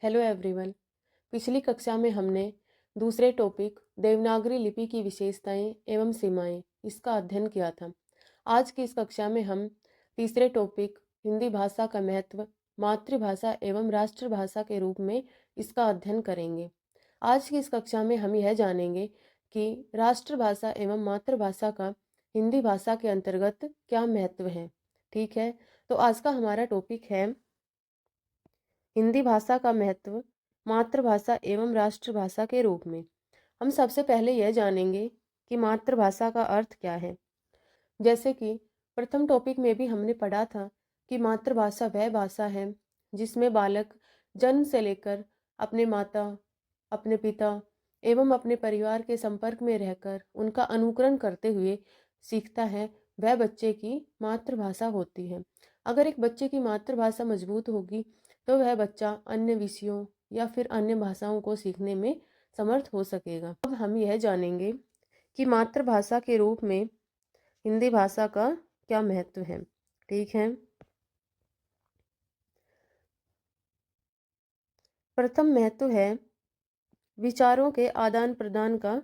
Hello everyone. पिछली कक्षा में हमने दूसरे टॉपिक देवनागरी लिपि की विशेषताएं एवं सीमाएं इसका अध्ययन किया था। आज की इस कक्षा में हम तीसरे टॉपिक हिंदी भाषा का महत्व, मातृभाषा एवं राष्ट्रभाषा के रूप में इसका अध्ययन करेंगे। आज की इस कक्षा में हम यह जानेंगे कि राष्ट्रभाषा एवं मातृभाषा का हिंदी भाषा के अंतर्गत क्या महत्व है। ठीक है, तो आज का हमारा टॉपिक है हिंदी भाषा का महत्व, मातृभाषा एवं राष्ट्रभाषा के रूप में। हम सबसे पहले यह जानेंगे कि मातृभाषा का अर्थ क्या है। जैसे कि प्रथम टॉपिक में भी हमने पढ़ा था कि मातृभाषा वह भाषा है जिसमें बालक जन्म से लेकर अपने माता, अपने पिता एवं अपने परिवार के संपर्क में रहकर उनका अनुकरण करते हुए सीखता है, वह बच्चे की मातृभाषा होती है। अगर एक बच्चे की मातृभाषा मजबूत होगी तो वह बच्चा अन्य विषयों या फिर अन्य भाषाओं को सीखने में समर्थ हो सकेगा। अब हम यह जानेंगे कि मातृभाषा के रूप में हिंदी भाषा का क्या महत्व है। ठीक है, प्रथम महत्व है विचारों के आदान प्रदान का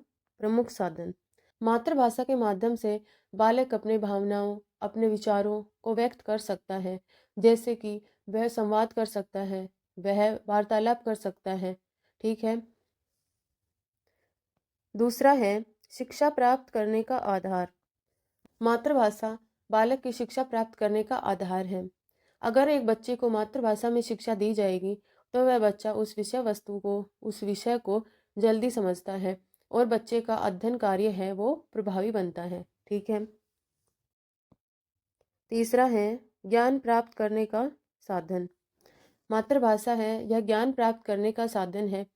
प्रमुख साधन। मातृभाषा के माध्यम से बालक अपने भावनाओं, अपने विचारों को व्यक्त कर सकता है। जैसे कि वह संवाद कर सकता है, वह वार्तालाप कर सकता है। ठीक है, दूसरा है शिक्षा प्राप्त करने का आधार। मातृभाषा बालक की शिक्षा प्राप्त करने का आधार है। अगर एक बच्चे को मातृभाषा में शिक्षा दी जाएगी तो वह बच्चा उस विषय वस्तु को, उस विषय को जल्दी समझता है और बच्चे का अध्ययन कार्य है वो प्रभावी बनता है। ठीक है, तीसरा है ज्ञान प्राप्त करने का साधन। मातृभाषा है यह ज्ञान प्राप्त करने का साधन है,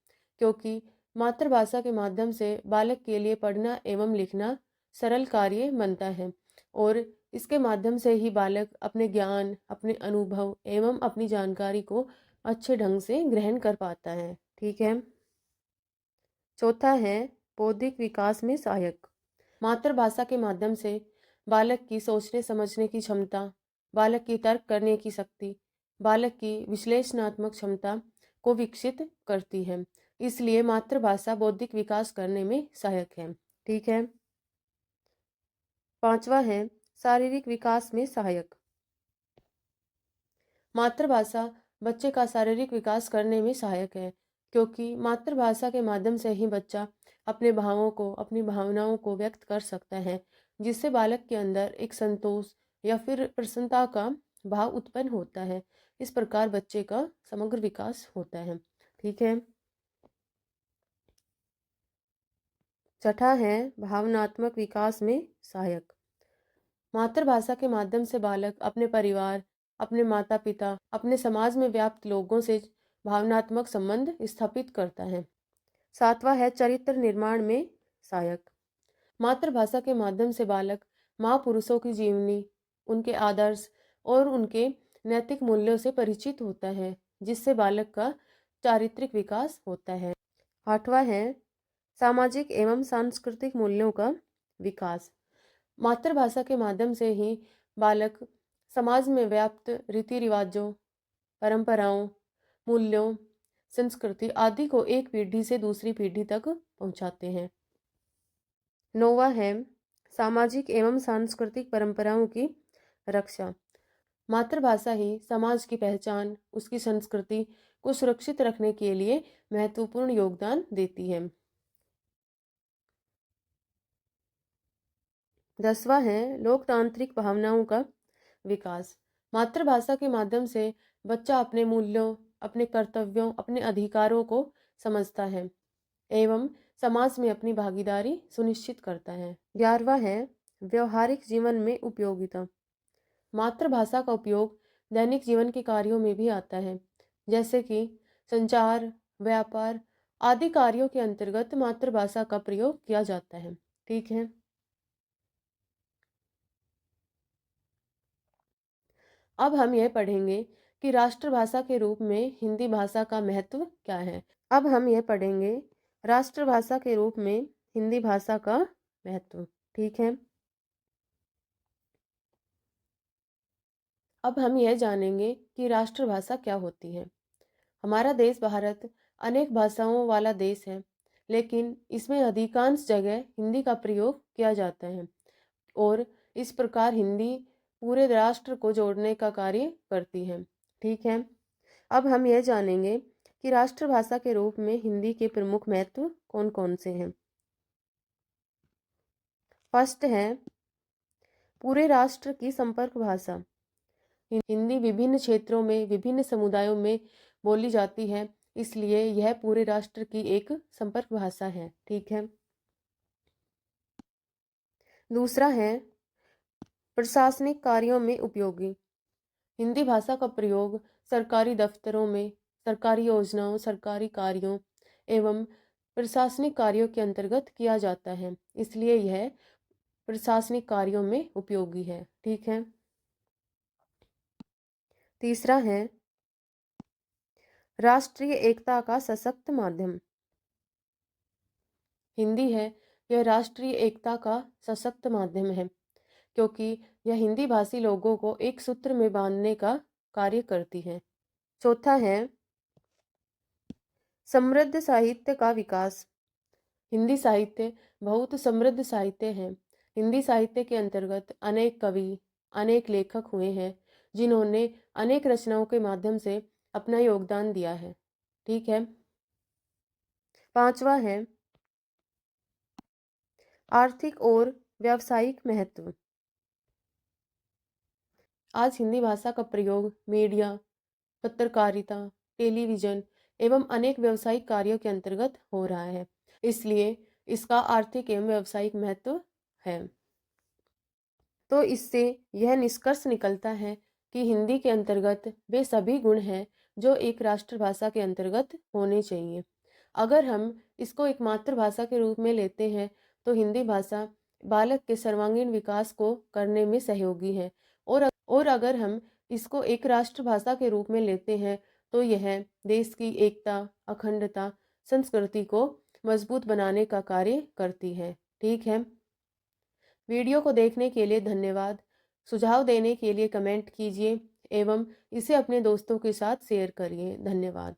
क्योंकि मातृभाषा के माध्यम से बालक के लिए पढ़ना एवं लिखना सरल कार्य बनता है और इसके माध्यम से ही बालक अपने ज्ञान, अपने अनुभव एवं अपनी जानकारी को अच्छे ढंग से ग्रहण कर पाता है। ठीक है, चौथा है बौद्धिक विकास में सहायक। मातृभाषा के माध्यम से बालक की सोचने समझने की क्षमता, बालक की तर्क करने की शक्ति, बालक की विश्लेषणात्मक क्षमता को विकसित करती है। इसलिए मातृभाषा बौद्धिक विकास करने में सहायक है। ठीक है, पांचवा है शारीरिक विकास में सहायक। मातृभाषा बच्चे का शारीरिक विकास करने में सहायक है, क्योंकि मातृभाषा के माध्यम से ही बच्चा अपने भावों को, अपनी भावनाओं को व्यक्त कर सकता है, जिससे बालक के अंदर एक संतोष या फिर प्रसन्नता का भाव उत्पन्न होता है। इस प्रकार बच्चे का समग्र विकास होता है। ठीक है, छठा है भावनात्मक विकास में सहायक। मातृभाषा के माध्यम से बालक अपने परिवार, अपने माता पिता, अपने समाज में व्याप्त लोगों से भावनात्मक संबंध स्थापित करता है। सातवां है चरित्र निर्माण में सहायक। मातृभाषा के माध्यम से बालक महापुरुषों की जीवनी, उनके आदर्श और उनके नैतिक मूल्यों से परिचित होता है, जिससे बालक का चारित्रिक विकास होता है। आठवां है सामाजिक एवं सांस्कृतिक मूल्यों का विकास। मातृभाषा के माध्यम से ही बालक समाज में व्याप्त रीति रिवाजों, परंपराओं, मूल्यों, संस्कृति आदि को एक पीढ़ी से दूसरी पीढ़ी तक पहुंचाते हैं। नौवां है सामाजिक एवं सांस्कृतिक परंपराओं की रक्षा। मातृभाषा ही समाज की पहचान, उसकी संस्कृति को सुरक्षित रखने के लिए महत्वपूर्ण योगदान देती है। 10वां है लोकतांत्रिक भावनाओं का विकास। मातृभाषा के माध्यम से बच्चा अपने मूल्यों, अपने कर्तव्यों, अपने अधिकारों को समझता है एवं समाज में अपनी भागीदारी सुनिश्चित करता है। 11वां है व्यवहारिक जीवन में उपयोगिता। मातृभाषा का उपयोग दैनिक जीवन के कार्यों में भी आता है, जैसे कि संचार, व्यापार आदि कार्यों के अंतर्गत मातृभाषा का प्रयोग किया जाता है। ठीक है, अब हम यह पढ़ेंगे कि राष्ट्रभाषा के रूप में हिंदी भाषा का महत्व क्या है। अब हम यह पढ़ेंगे राष्ट्रभाषा के रूप में हिंदी भाषा का महत्व। ठीक है, अब हम यह जानेंगे कि राष्ट्रभाषा क्या होती है। हमारा देश भारत अनेक भाषाओं वाला देश है, लेकिन इसमें अधिकांश जगह हिंदी का प्रयोग किया जाता है और इस प्रकार हिंदी पूरे राष्ट्र को जोड़ने का कार्य करती है। ठीक है, अब हम यह जानेंगे कि राष्ट्रभाषा के रूप में हिंदी के प्रमुख महत्व कौन कौन से हैं। फर्स्ट है पूरे राष्ट्र की संपर्क भाषा। हिंदी विभिन्न क्षेत्रों में, विभिन्न समुदायों में बोली जाती है, इसलिए यह पूरे राष्ट्र की एक संपर्क भाषा है। ठीक है, दूसरा है प्रशासनिक कार्यों में उपयोगी। हिंदी भाषा का प्रयोग सरकारी दफ्तरों में, सरकारी योजनाओं, सरकारी कार्यों एवं प्रशासनिक कार्यों के अंतर्गत किया जाता है, इसलिए यह प्रशासनिक कार्यों में उपयोगी है। ठीक है, तीसरा है राष्ट्रीय एकता का सशक्त माध्यम। हिंदी है यह राष्ट्रीय एकता का सशक्त माध्यम है, क्योंकि यह हिंदी भाषी लोगों को एक सूत्र में बांधने का कार्य करती है। चौथा है समृद्ध साहित्य का विकास। हिंदी साहित्य बहुत समृद्ध साहित्य है। हिंदी साहित्य के अंतर्गत अनेक कवि, अनेक लेखक हुए हैं, जिन्होंने अनेक रचनाओं के माध्यम से अपना योगदान दिया है। ठीक है, पांचवा है आर्थिक और व्यावसायिक महत्व। आज हिंदी भाषा का प्रयोग मीडिया, पत्रकारिता, टेलीविजन एवं अनेक व्यावसायिक कार्यों के अंतर्गत हो रहा है, इसलिए इसका आर्थिक एवं व्यावसायिक महत्व है। तो इससे यह निष्कर्ष निकलता है कि हिंदी के अंतर्गत वे सभी गुण हैं जो एक राष्ट्रभाषा के अंतर्गत होने चाहिए। अगर हम इसको एक मातृभाषा के रूप में लेते हैं तो हिंदी भाषा बालक के सर्वांगीण विकास को करने में सहयोगी है, और अगर हम इसको एक राष्ट्रभाषा के रूप में लेते हैं तो यह देश की एकता, अखंडता, संस्कृति को मजबूत बनाने का कार्य करती है। ठीक है, वीडियो को देखने के लिए धन्यवाद। सुझाव देने के लिए कमेंट कीजिए एवं इसे अपने दोस्तों के साथ शेयर करिए। धन्यवाद।